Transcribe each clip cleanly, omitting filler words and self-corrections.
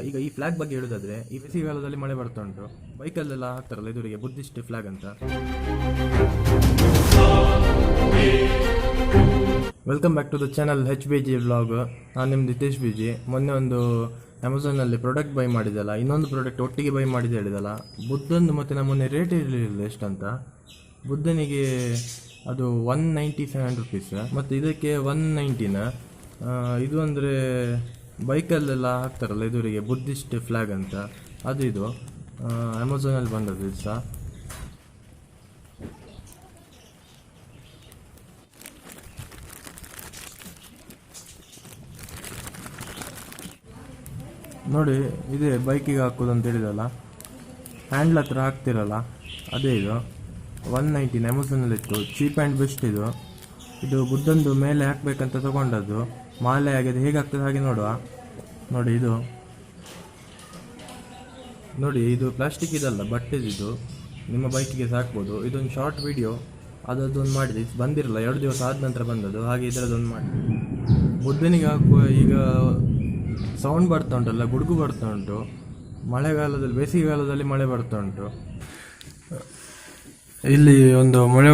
ಈಗ ಈ ಫ್ಲಾಗ್ ಬಗ್ಗೆ ಹೇಳೋದಾದ್ರೆ, ಈ ಬೇಸಿಗೆಗಾಲದಲ್ಲಿ ಮಳೆ ಬರ್ತಾ ಉಂಟು, ಬೈಕಲ್ಲೆಲ್ಲ ಹಾಕ್ತಾರಲ್ಲ ಎದುರಿಗೆ ಬುದ್ಧಿಸ್ಟ್ ಫ್ಲಾಗ್ ಅಂತ. Welcome back to the channel HBG vlog. ನಾನು ನಿಮ್ದು ಹಿತೇಶ್ BG. ಮೊನ್ನೆ ಒಂದು ಅಮೆಝಾನಲ್ಲಿ ಪ್ರಾಡಕ್ಟ್ ಬೈ ಮಾಡಿದಲ್ಲ, ಇನ್ನೊಂದು ಪ್ರಾಡಕ್ಟ್ ಒಟ್ಟಿಗೆ ಬೈ ಮಾಡಿದೆ ಹೇಳಿದಲ್ಲ, ಬುದ್ಧಂದು ಮತ್ತು ನಮ್ಮ ಮೊನ್ನೆ ರೇಟ್ ಇರಲಿಲ್ಲ ಎಷ್ಟಂತ. ಬುದ್ಧನಿಗೆ ಅದು 197 rupees ಮತ್ತು ಇದಕ್ಕೆ 119. ಇದು ಅಂದರೆ ಬೈಕಲ್ಲೆಲ್ಲ ಹಾಕ್ತಾರಲ್ಲ ಎದುರಿಗೆ ಬುದ್ಧಿಸ್ಟ್ ಫ್ಲಾಗ್ ಅಂತ, ಅದು ಇದು ಅಮೆಝಾನಲ್ಲಿ ಬಂದದ್ದು ಇದು ಸಹ. ನೋಡಿ, ಇದೇ ಬೈಕಿಗೆ ಹಾಕೋದು ಅಂತ ಹೇಳಿದಲ್ಲ, ಹ್ಯಾಂಡ್ಲ್ ಹತ್ರ ಹಾಕ್ತಿರಲ್ಲ, ಅದೇ ಇದು 119 ಅಮೆಝಾನಲ್ಲಿತ್ತು. ಚೀಪ್ ಆ್ಯಂಡ್ ಬೆಸ್ಟ್ ಇದು. ಇದು ಬುದ್ಧಂದು ಮೇಲೆ ಹಾಕಬೇಕಂತ ತೊಗೊಂಡದ್ದು, ಮಾಲೆ ಆಗಿದೆ, ಹೇಗಾಗ್ತದೆ ಹಾಗೆ ನೋಡುವ. ನೋಡಿ ಇದು ಪ್ಲಾಸ್ಟಿಕ್ ಇದಲ್ಲ, ಬಟ್ಟೆದಿದು, ನಿಮ್ಮ ಬೈಕಿಗೆ ಸಾಕ್ಬೋದು. ಇದೊಂದು ಶಾರ್ಟ್ ವಿಡಿಯೋ ಅದೊಂದು ಮಾಡಿದೆ, ಬಂದಿರಲ್ಲ, 2 ದಿವಸ ಆದ ನಂತರ ಬಂದದ್ದು, ಹಾಗೆ ಇದರದೊಂದು ಮಾಡಿ. ಬುದ್ಧನಿಗೆ ಹಾಕುವ ಈಗ ಸೌಂಡ್ ಬರ್ತಾ ಉಂಟಲ್ಲ, ಗುಡುಗು ಬರ್ತಾ ಉಂಟು, ಮಳೆಗಾಲದಲ್ಲಿ ಬೇಸಿಗೆಗಾಲದಲ್ಲಿ ಮಳೆ ಬರ್ತಾ ಉಂಟು. ಇಲ್ಲಿ ಒಂದು ಮೊಳೆ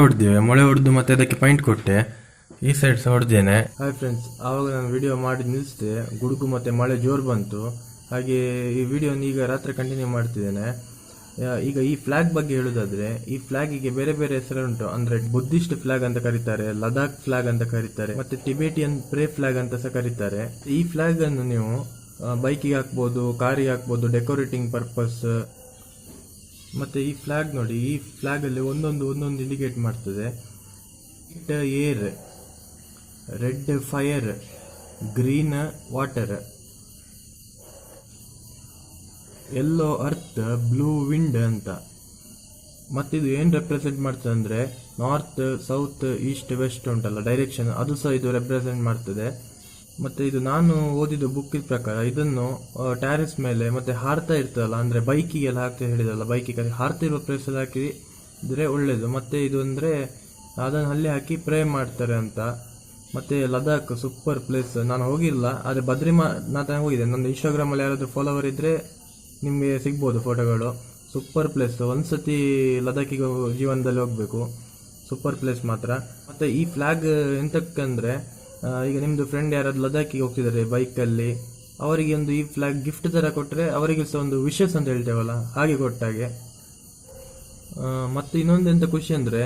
ಹೊಡೆದು ಮತ್ತೆ ಅದಕ್ಕೆ ಪೈಂಟ್ ಕೊಟ್ಟೆ, ಈ ಸೈಡ್ ಸಹ ಹೊಡೆದೇನೆ. ಹಾಯ್ ಫ್ರೆಂಡ್ಸ್, ಆವಾಗ ನಾನು ವಿಡಿಯೋ ಮಾಡಿ ನಿಲ್ಲಿಸಿದೆ, ಗುಡುಗು ಮತ್ತು ಮಳೆ ಜೋರು ಬಂತು, ಹಾಗೆ ಈ ವಿಡಿಯೋನ ಈಗ ರಾತ್ರಿ ಕಂಟಿನ್ಯೂ ಮಾಡ್ತಿದ್ದೇನೆ. ಈಗ ಈ ಫ್ಲಾಗ್ ಬಗ್ಗೆ ಹೇಳೋದಾದ್ರೆ, ಈ ಫ್ಲಾಗಿಗೆ ಬೇರೆ ಬೇರೆ ಹೆಸರುಂಟು. ಅಂದರೆ ಬುದ್ಧಿಸ್ಟ್ ಫ್ಲಾಗ್ ಅಂತ ಕರೀತಾರೆ, ಲದಾಖ್ ಫ್ಲಾಗ್ ಅಂತ ಕರೀತಾರೆ, ಮತ್ತು ಟಿಬೇಟಿಯನ್ ಪ್ರೇ ಫ್ಲಾಗ್ ಅಂತ ಸಹ ಕರೀತಾರೆ. ಈ ಫ್ಲಾಗ್ ಅನ್ನು ನೀವು ಬೈಕಿಗೆ ಹಾಕ್ಬೋದು, ಕಾರಿಗೆ ಹಾಕ್ಬೋದು, ಡೆಕೋರೇಟಿಂಗ್ ಪರ್ಪಸ್. ಮತ್ತು ಈ ಫ್ಲಾಗ್ ನೋಡಿ, ಈ ಫ್ಲಾಗಲ್ಲಿ ಒಂದೊಂದು ಇಂಡಿಕೇಟ್ ಮಾಡ್ತದೆ. Air, red fire, green water, yellow earth, blue wind ಅಂತ. ಮತ್ತಿದು ಏನು ರೆಪ್ರೆಸೆಂಟ್ ಮಾಡ್ತದೆ ಅಂದರೆ, ನಾರ್ತ್, ಸೌತ್, ಈಸ್ಟ್, ವೆಸ್ಟ್ ಉಂಟಲ್ಲ ಡೈರೆಕ್ಷನ್, ಅದು ಸಹ ಇದು ರೆಪ್ರೆಸೆಂಟ್ ಮಾಡ್ತದೆ. ಮತ್ತು ಇದು ನಾನು ಓದಿದ್ದು ಬುಕ್ಕಿನ ಪ್ರಕಾರ, ಇದನ್ನು ಟ್ಯಾರಿಸ್ ಮೇಲೆ ಮತ್ತು ಹಾರ್ತಾ ಇರ್ತದಲ್ಲ, ಅಂದರೆ ಬೈಕಿಗೆಲ್ಲ ಹಾಕ್ತಾ ಹೇಳಿದಲ್ಲ, ಬೈಕಿಗೆ ಹಾರ್ತಿರುವ ಪ್ಲೇಸಲ್ಲಿ ಹಾಕಿದ್ರೆ ಒಳ್ಳೆಯದು. ಮತ್ತು ಇದು ಅಂದರೆ ಅದನ್ನು ಅಲ್ಲಿ ಹಾಕಿ ಪ್ರೇ ಮಾಡ್ತಾರೆ ಅಂತ. ಮತ್ತು ಲದಾಖ್ ಸೂಪರ್ ಪ್ಲೇಸ್, ನಾನು ಹೋಗಿಲ್ಲ, ಆದರೆ ಬದ್ರಿನಾಥ ಹೋಗಿದ್ದೆ. ನನ್ನ ಇನ್ಸ್ಟಾಗ್ರಾಮಲ್ಲಿ ಯಾರಾದರೂ ಫಾಲೋವರ್ ಇದ್ದರೆ ನಿಮಗೆ ಸಿಗ್ಬೋದು ಫೋಟೋಗಳು. ಸೂಪರ್ ಪ್ಲೇಸ್, ಒಂದ್ಸತಿ ಲದಾಖಿಗೆ ಜೀವನದಲ್ಲಿ ಹೋಗಬೇಕು, ಸೂಪರ್ ಪ್ಲೇಸ್ ಮಾತ್ರ. ಮತ್ತು ಈ ಫ್ಲಾಗ್ ಎಂತಕ್ಕಂದರೆ, ಈಗ ನಿಮ್ಮದು ಫ್ರೆಂಡ್ ಯಾರಾದ್ರು ಲದಾಖಿಗೆ ಹೋಗ್ತಿದ್ದಾರೆ ಬೈಕಲ್ಲಿ, ಅವರಿಗೆ ಒಂದು ಈ ಫ್ಲಾಗ್ ಗಿಫ್ಟ್ ಥರ ಕೊಟ್ಟರೆ ಅವರಿಗೆ ಸಹ ಒಂದು ವಿಶಸ್ ಅಂತ ಹೇಳ್ತೇವಲ್ಲ, ಹಾಗೆ ಕೊಟ್ಟಾಗೆ. ಮತ್ತು ಇನ್ನೊಂದು ಎಂತ ಖುಷಿ ಅಂದರೆ,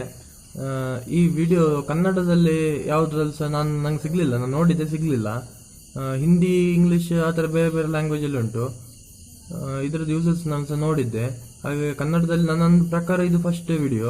ಈ ವಿಡಿಯೋ ಕನ್ನಡದಲ್ಲಿ ಯಾವುದ್ರಲ್ಲಿ ಸಹ ನಂಗೆ ಸಿಗಲಿಲ್ಲ, ನಾನು ನೋಡಿದ್ದೆ ಸಿಗಲಿಲ್ಲ. ಹಿಂದಿ, ಇಂಗ್ಲೀಷ್ ಆ ಥರ ಬೇರೆ ಬೇರೆ ಲ್ಯಾಂಗ್ವೇಜಲ್ಲಿ ಉಂಟು. ಇದರದ್ದು ಯೂಸಸ್ ನಾನು ಸಹ ನೋಡಿದ್ದೆ, ಹಾಗೆ ಕನ್ನಡದಲ್ಲಿ ನನ್ನ ಪ್ರಕಾರ ಇದು ಫಸ್ಟ್ ವಿಡಿಯೋ.